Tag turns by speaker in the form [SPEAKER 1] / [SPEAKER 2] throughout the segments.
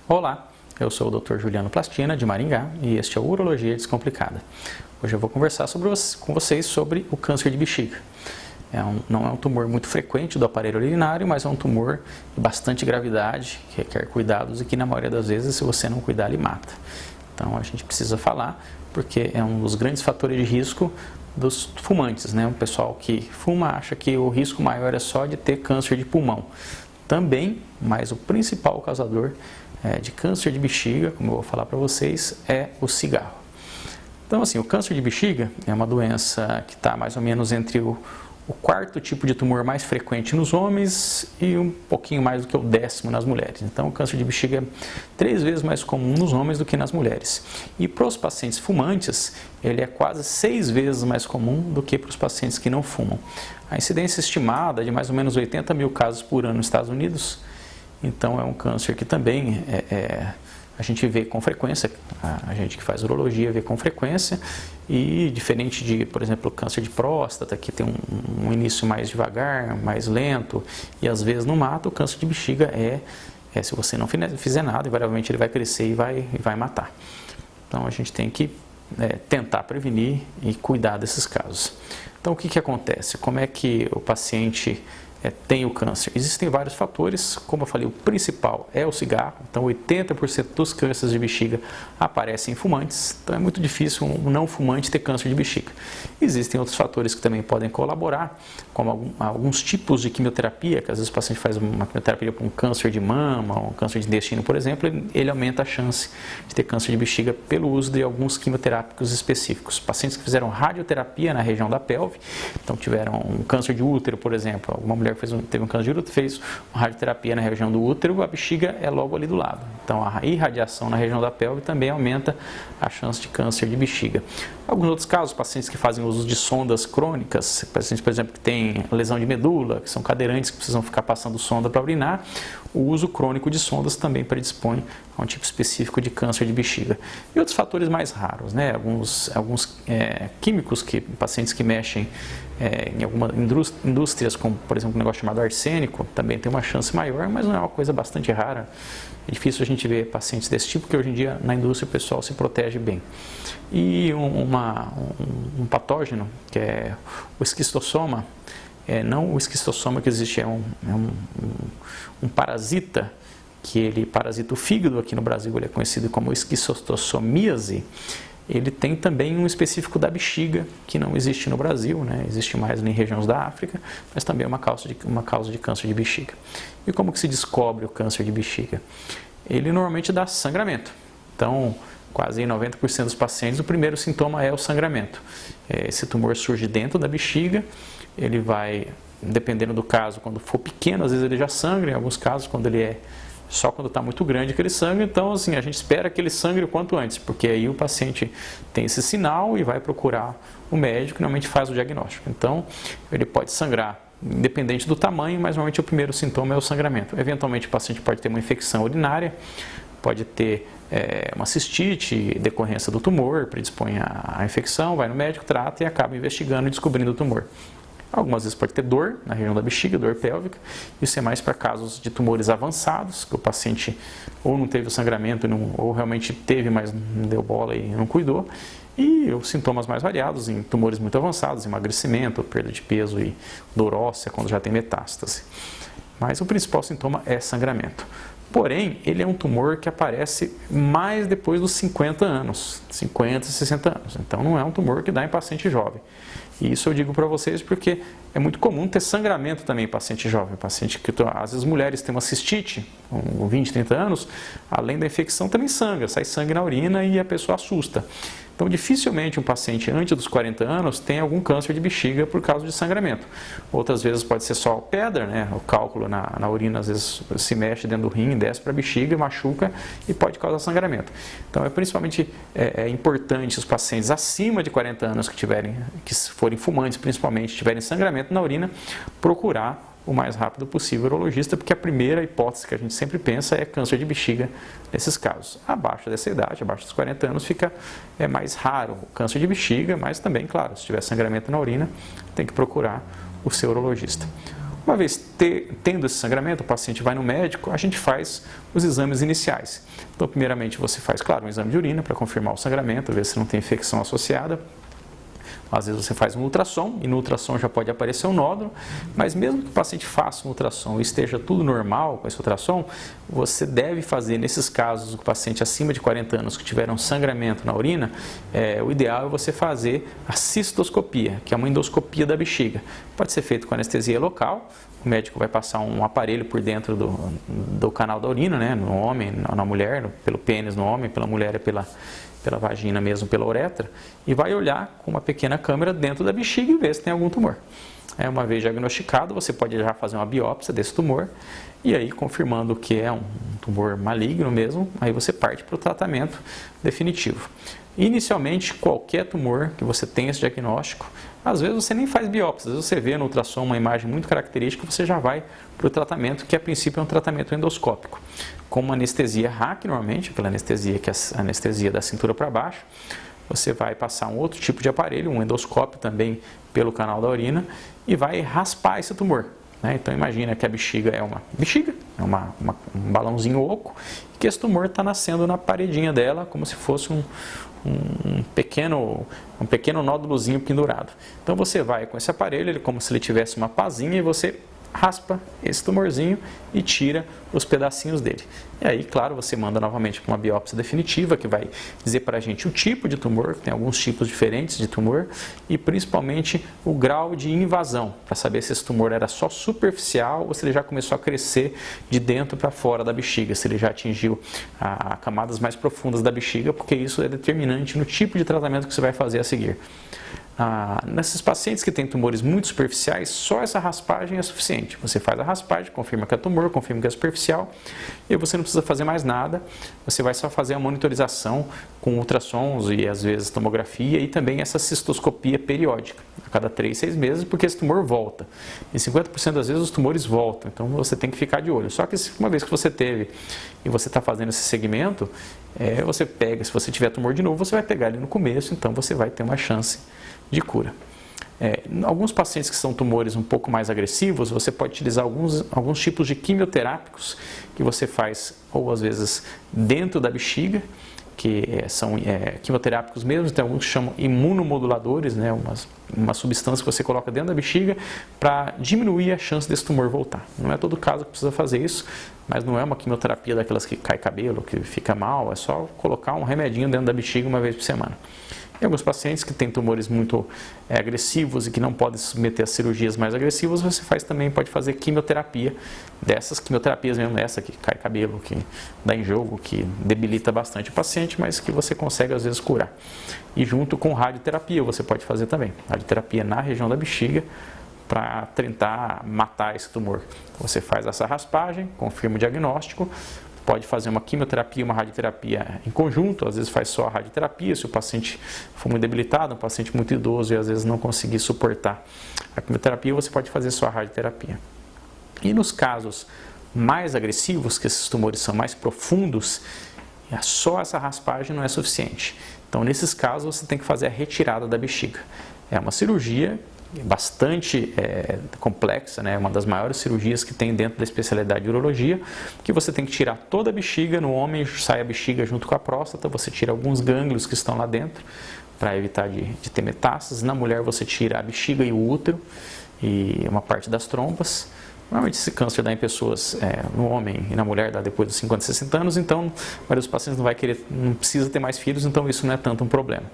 [SPEAKER 1] Olá, eu sou o Dr. Juliano Plastina, de Maringá, e este é o Urologia Descomplicada. Hoje eu vou conversar com vocês sobre o câncer de bexiga. Não é um tumor muito frequente do aparelho urinário, mas é um tumor de bastante gravidade, que requer cuidados e que na maioria das vezes, se você não cuidar, ele mata. Então a gente precisa falar, porque é um dos grandes fatores de risco dos fumantes, né? O pessoal que fuma acha que o risco maior é só de ter câncer de pulmão. Também, mas o principal causador de câncer de bexiga, como eu vou falar para vocês, é o cigarro. Então, assim, o câncer de bexiga é uma doença que está mais ou menos entre o quarto tipo de tumor mais frequente nos homens e um pouquinho mais do que o 10º nas mulheres. Então, o câncer de bexiga é 3 vezes mais comum nos homens do que nas mulheres. E para os pacientes fumantes, ele é quase 6 vezes mais comum do que para os pacientes que não fumam. A incidência estimada é de mais ou menos 80 mil casos por ano nos Estados Unidos. Então, é um câncer que também a gente vê com frequência, a gente que faz urologia vê com frequência, e diferente de, por exemplo, o câncer de próstata, que tem um início mais devagar, mais lento, e às vezes não mata, o câncer de bexiga se você não fizer nada, invariavelmente ele vai crescer e vai matar. Então, a gente tem que tentar prevenir e cuidar desses casos. Então, o que acontece? Como é que o paciente tem o câncer? Existem vários fatores, como eu falei, o principal é o cigarro. Então 80% dos cânceres de bexiga aparecem em fumantes, então é muito difícil um não fumante ter câncer de bexiga. Existem outros fatores que também podem colaborar, como alguns tipos de quimioterapia, que às vezes o paciente faz uma quimioterapia para um câncer de mama, ou um câncer de intestino, por exemplo, ele aumenta a chance de ter câncer de bexiga pelo uso de alguns quimioterápicos específicos. Pacientes que fizeram radioterapia na região da pelve, então tiveram um câncer de útero, por exemplo, alguma mulher teve um câncer de útero, fez uma radioterapia na região do útero, a bexiga é logo ali do lado. Então a irradiação na região da pelve também aumenta a chance de câncer de bexiga. Alguns outros casos, pacientes que fazem uso de sondas crônicas, pacientes, por exemplo, que têm lesão de medula, que são cadeirantes, que precisam ficar passando sonda para urinar, o uso crônico de sondas também predispõe a um tipo específico de câncer de bexiga. E outros fatores mais raros, né? Alguns químicos, pacientes que mexem em algumas indústrias, como por exemplo um negócio chamado arsênico, também tem uma chance maior, mas não é uma coisa bastante rara. É difícil a gente ver pacientes desse tipo, porque hoje em dia na indústria o pessoal se protege bem. E um patógeno, que é o esquistossoma, não o esquistossoma que existe, é um parasita, que ele parasita o fígado. Aqui no Brasil ele é conhecido como esquistossomíase. Ele tem também um específico da bexiga, que não existe no Brasil, né? Existe mais em regiões da África, mas também é uma causa de câncer de bexiga. E como que se descobre o câncer de bexiga? Ele normalmente dá sangramento. Então, quase em 90% dos pacientes, o primeiro sintoma é o sangramento. Esse tumor surge dentro da bexiga, ele vai, dependendo do caso, quando for pequeno, às vezes ele já sangra, em alguns casos, quando ele só quando está muito grande que ele sangra. Então, assim, a gente espera que ele sangre o quanto antes, porque aí o paciente tem esse sinal e vai procurar o médico, que normalmente faz o diagnóstico. Então, ele pode sangrar independente do tamanho, mas normalmente o primeiro sintoma é o sangramento. Eventualmente, o paciente pode ter uma infecção urinária, pode ter uma cistite, decorrência do tumor, predispõe à infecção, vai no médico, trata e acaba investigando e descobrindo o tumor. Algumas vezes pode ter dor na região da bexiga, dor pélvica. Isso é mais para casos de tumores avançados, que o paciente ou não teve o sangramento, ou realmente teve, mas não deu bola e não cuidou. E os sintomas mais variados em tumores muito avançados, emagrecimento, perda de peso e dor óssea quando já tem metástase. Mas o principal sintoma é sangramento. Porém, ele é um tumor que aparece mais depois dos 50 anos, 50, 60 anos. Então, não é um tumor que dá em paciente jovem. E isso eu digo para vocês porque é muito comum ter sangramento também em paciente jovem. Paciente que, às vezes, mulheres têm uma cistite, com 20, 30 anos, além da infecção também sangra, sai sangue na urina e a pessoa assusta. Então, dificilmente um paciente antes dos 40 anos tem algum câncer de bexiga por causa de sangramento. Outras vezes pode ser só pedra, né? O cálculo na urina às vezes se mexe dentro do rim, desce para a bexiga, machuca e pode causar sangramento. Então, principalmente importante os pacientes acima de 40 anos que forem fumantes, principalmente, tiverem sangramento na urina, procurar o mais rápido possível o urologista, porque a primeira hipótese que a gente sempre pensa é câncer de bexiga nesses casos. Abaixo dessa idade, abaixo dos 40 anos, é mais raro o câncer de bexiga, mas também, claro, se tiver sangramento na urina, tem que procurar o seu urologista. Uma vez tendo esse sangramento, o paciente vai no médico, a gente faz os exames iniciais. Então, primeiramente, você faz, claro, um exame de urina para confirmar o sangramento, ver se não tem infecção associada. Às vezes você faz um ultrassom, e no ultrassom já pode aparecer um nódulo, mas mesmo que o paciente faça um ultrassom e esteja tudo normal com esse ultrassom, você deve fazer, nesses casos, o paciente acima de 40 anos que tiveram sangramento na urina, o ideal é você fazer a cistoscopia, que é uma endoscopia da bexiga. Pode ser feito com anestesia local, o médico vai passar um aparelho por dentro do canal da urina, né, no homem, na mulher, pelo pênis no homem, pela mulher é pela vagina mesmo, pela uretra, e vai olhar com uma pequena câmera dentro da bexiga e ver se tem algum tumor. Uma vez diagnosticado, você pode já fazer uma biópsia desse tumor, e aí, confirmando que é um tumor maligno mesmo, aí você parte para o tratamento definitivo. Inicialmente, qualquer tumor que você tenha esse diagnóstico, às vezes você nem faz biópsia, às vezes você vê no ultrassom uma imagem muito característica, você já vai para o tratamento, que a princípio é um tratamento endoscópico, com uma anestesia RAC, normalmente, aquela anestesia que é a anestesia da cintura para baixo. Você vai passar um outro tipo de aparelho, um endoscópio também pelo canal da urina, e vai raspar esse tumor. Então imagina que a bexiga é um balãozinho oco, e que esse tumor está nascendo na paredinha dela, como se fosse um pequeno nódulozinho pendurado. Então você vai com esse aparelho, ele como se ele tivesse uma pazinha, e você raspa esse tumorzinho e tira os pedacinhos dele. E aí, claro, você manda novamente para uma biópsia definitiva, que vai dizer para a gente o tipo de tumor, tem alguns tipos diferentes de tumor, e principalmente o grau de invasão, para saber se esse tumor era só superficial ou se ele já começou a crescer de dentro para fora da bexiga, se ele já atingiu camadas mais profundas da bexiga, porque isso é determinante no tipo de tratamento que você vai fazer a seguir. Nesses pacientes que têm tumores muito superficiais, só essa raspagem é suficiente. Você faz a raspagem, confirma que é tumor, confirma que é superficial, e você não precisa fazer mais nada, você vai só fazer a monitorização com ultrassons e às vezes tomografia, e também essa cistoscopia periódica, a cada 3, 6 meses, porque esse tumor volta. Em 50% das vezes os tumores voltam, então você tem que ficar de olho. Só que uma vez que você teve e você está fazendo esse segmento, você pega, se você tiver tumor de novo, você vai pegar ele no começo, então você vai ter uma chance de cura. Alguns pacientes que são tumores um pouco mais agressivos, você pode utilizar alguns tipos de quimioterápicos que você faz, ou às vezes dentro da bexiga, que são quimioterápicos mesmo, tem alguns que chamam imunomoduladores, uma substância que você coloca dentro da bexiga para diminuir a chance desse tumor voltar. Não é todo caso que precisa fazer isso, mas não é uma quimioterapia daquelas que cai cabelo, que fica mal, é só colocar um remedinho dentro da bexiga uma vez por semana. Em alguns pacientes que têm tumores muito agressivos e que não podem se submeter a cirurgias mais agressivas, você pode fazer quimioterapia, dessas quimioterapias mesmo, essa que cai cabelo, que dá enjoo, que debilita bastante o paciente, mas que você consegue às vezes curar. E junto com radioterapia você pode fazer também, radioterapia na região da bexiga, para tentar matar esse tumor. Você faz essa raspagem, confirma o diagnóstico, pode fazer uma quimioterapia e uma radioterapia em conjunto, às vezes faz só a radioterapia, se o paciente for muito debilitado, um paciente muito idoso e às vezes não conseguir suportar a quimioterapia, você pode fazer só a radioterapia. E nos casos mais agressivos, que esses tumores são mais profundos, só essa raspagem não é suficiente. Então, nesses casos, você tem que fazer a retirada da bexiga. É uma cirurgia bastante complexa, uma das maiores cirurgias que tem dentro da especialidade de urologia, que você tem que tirar toda a bexiga. No homem sai a bexiga junto com a próstata, você tira alguns gânglios que estão lá dentro para evitar de ter metástases. Na mulher você tira a bexiga e o útero e uma parte das trompas. Normalmente esse câncer dá em pessoas, no homem e na mulher dá depois dos 50, 60 anos, então a maioria dos pacientes não precisa ter mais filhos, então isso não é tanto um problema.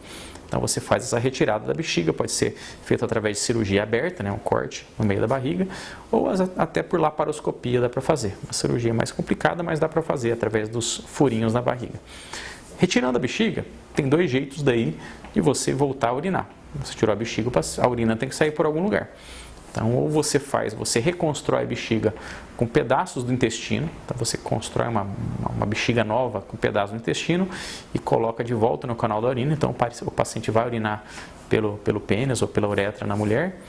[SPEAKER 1] Então você faz essa retirada da bexiga, pode ser feito através de cirurgia aberta, um corte no meio da barriga, ou até por laparoscopia dá para fazer. Uma cirurgia mais complicada, mas dá para fazer através dos furinhos na barriga. Retirando a bexiga, tem 2 jeitos daí de você voltar a urinar. Você tirou a bexiga, a urina tem que sair por algum lugar. Então, ou você reconstrói a bexiga com pedaços do intestino, então você constrói uma bexiga nova com pedaços do intestino e coloca de volta no canal da urina, então o paciente vai urinar pelo pênis ou pela uretra na mulher,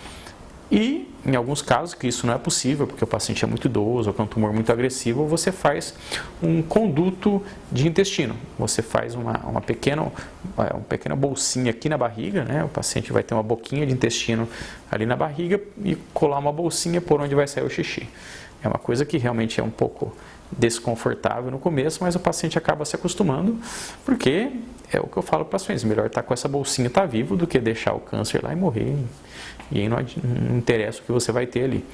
[SPEAKER 1] E, em alguns casos, que isso não é possível, porque o paciente é muito idoso ou com um tumor muito agressivo, você faz um conduto de intestino. Você faz uma pequena bolsinha aqui na barriga, né? O paciente vai ter uma boquinha de intestino ali na barriga e colar uma bolsinha por onde vai sair o xixi. É uma coisa que realmente é um pouco desconfortável no começo, mas o paciente acaba se acostumando, porque é o que eu falo para os pacientes, melhor estar com essa bolsinha, estar vivo, do que deixar o câncer lá e morrer, e aí não interessa o que você vai ter ali.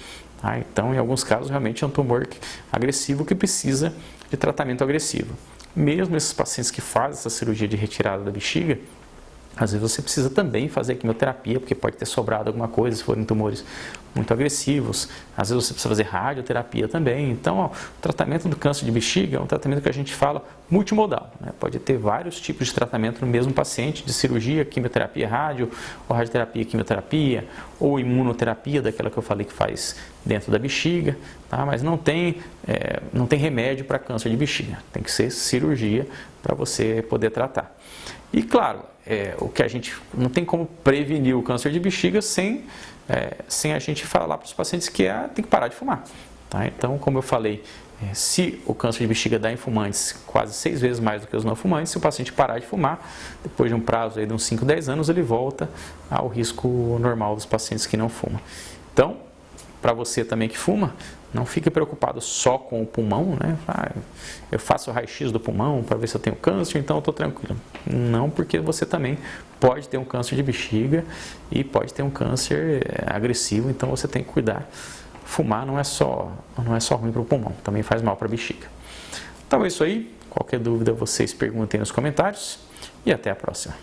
[SPEAKER 1] Tá? Então, em alguns casos, realmente é um tumor agressivo que precisa de tratamento agressivo. Mesmo esses pacientes que fazem essa cirurgia de retirada da bexiga, às vezes você precisa também fazer quimioterapia, porque pode ter sobrado alguma coisa, se forem tumores muito agressivos. Às vezes você precisa fazer radioterapia também. Então, o tratamento do câncer de bexiga é um tratamento que a gente fala multimodal, né? Pode ter vários tipos de tratamento no mesmo paciente, de cirurgia, quimioterapia, rádio, ou radioterapia, quimioterapia, ou imunoterapia, daquela que eu falei que faz dentro da bexiga, tá? Mas não tem remédio para câncer de bexiga. Tem que ser cirurgia para você poder tratar. E claro, o que a gente não tem como prevenir o câncer de bexiga sem a gente falar para os pacientes que tem que parar de fumar. Tá? Então, como eu falei, se o câncer de bexiga dá em fumantes quase 6 vezes mais do que os não fumantes, se o paciente parar de fumar, depois de um prazo aí de uns 5, 10 anos, ele volta ao risco normal dos pacientes que não fumam. Então, para você também que fuma, não fique preocupado só com o pulmão, né? Eu faço o raio-x do pulmão para ver se eu tenho câncer, então eu estou tranquilo. Não, porque você também pode ter um câncer de bexiga e pode ter um câncer agressivo, então você tem que cuidar. Fumar não é só ruim para o pulmão, também faz mal para a bexiga. Então é isso aí. Qualquer dúvida vocês perguntem nos comentários e até a próxima.